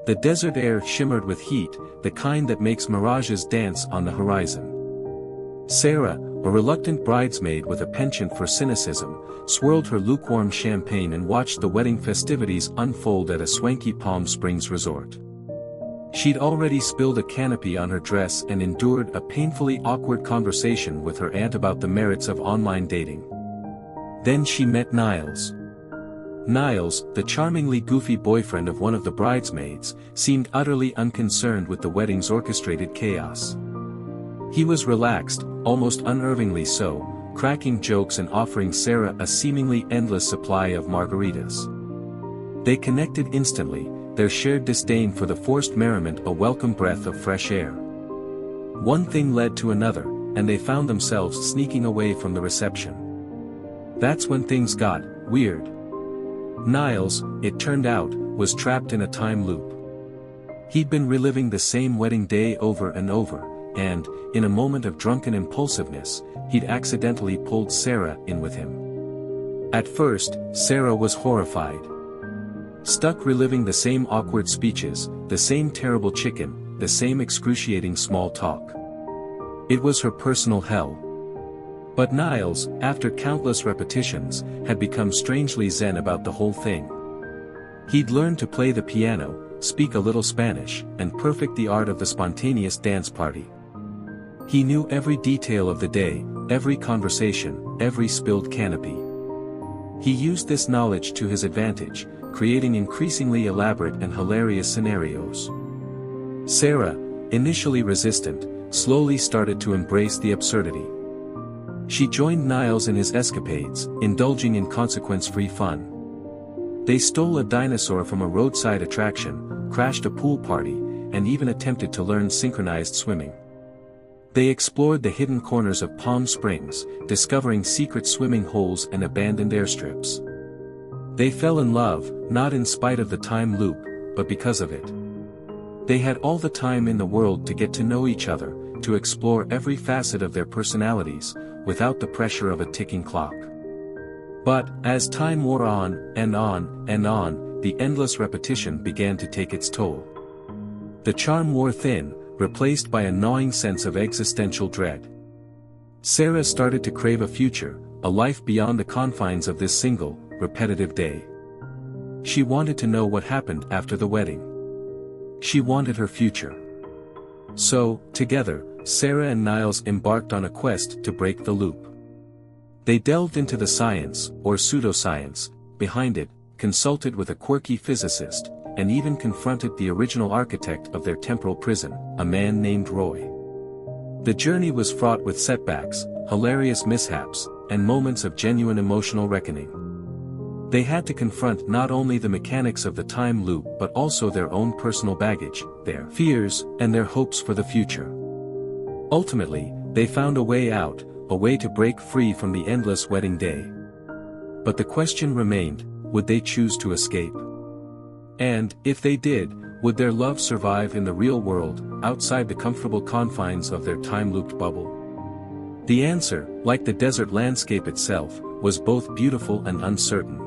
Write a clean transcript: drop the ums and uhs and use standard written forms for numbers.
The desert air shimmered with heat, the kind that makes mirages dance on the horizon. Sarah, a reluctant bridesmaid with a penchant for cynicism, swirled her lukewarm champagne and watched the wedding festivities unfold at a swanky Palm Springs resort. She'd already spilled a canopy on her dress and endured a painfully awkward conversation with her aunt about the merits of online dating. Then she met Niles. Niles, the charmingly goofy boyfriend of one of the bridesmaids, seemed utterly unconcerned with the wedding's orchestrated chaos. He was relaxed, almost unnervingly so, cracking jokes and offering Sarah a seemingly endless supply of margaritas. They connected instantly, their shared disdain for the forced merriment a welcome breath of fresh air. One thing led to another, and they found themselves sneaking away from the reception. That's when things got weird. Niles, it turned out, was trapped in a time loop. He'd been reliving the same wedding day over and over, and, in a moment of drunken impulsiveness, he'd accidentally pulled Sarah in with him. At first, Sarah was horrified. Stuck reliving the same awkward speeches, the same terrible chicken, the same excruciating small talk. It was her personal hell. But Niles, after countless repetitions, had become strangely zen about the whole thing. He'd learned to play the piano, speak a little Spanish, and perfect the art of the spontaneous dance party. He knew every detail of the day, every conversation, every spilled canopy. He used this knowledge to his advantage, creating increasingly elaborate and hilarious scenarios. Sarah, initially resistant, slowly started to embrace the absurdity. She joined Niles in his escapades, indulging in consequence-free fun. They stole a dinosaur from a roadside attraction, crashed a pool party, and even attempted to learn synchronized swimming. They explored the hidden corners of Palm Springs, discovering secret swimming holes and abandoned airstrips. They fell in love, not in spite of the time loop, but because of it. They had all the time in the world to get to know each other, to explore every facet of their personalities, without the pressure of a ticking clock. But, as time wore on, and on, and on, the endless repetition began to take its toll. The charm wore thin, replaced by a gnawing sense of existential dread. Sarah started to crave a future, a life beyond the confines of this single, repetitive day. She wanted to know what happened after the wedding. She wanted her future. So, together, Sarah and Niles embarked on a quest to break the loop. They delved into the science, or pseudoscience, behind it, consulted with a quirky physicist, and even confronted the original architect of their temporal prison, a man named Roy. The journey was fraught with setbacks, hilarious mishaps, and moments of genuine emotional reckoning. They had to confront not only the mechanics of the time loop but also their own personal baggage, their fears, and their hopes for the future. Ultimately, they found a way out, a way to break free from the endless wedding day. But the question remained, would they choose to escape? And, if they did, would their love survive in the real world, outside the comfortable confines of their time-looped bubble? The answer, like the desert landscape itself, was both beautiful and uncertain.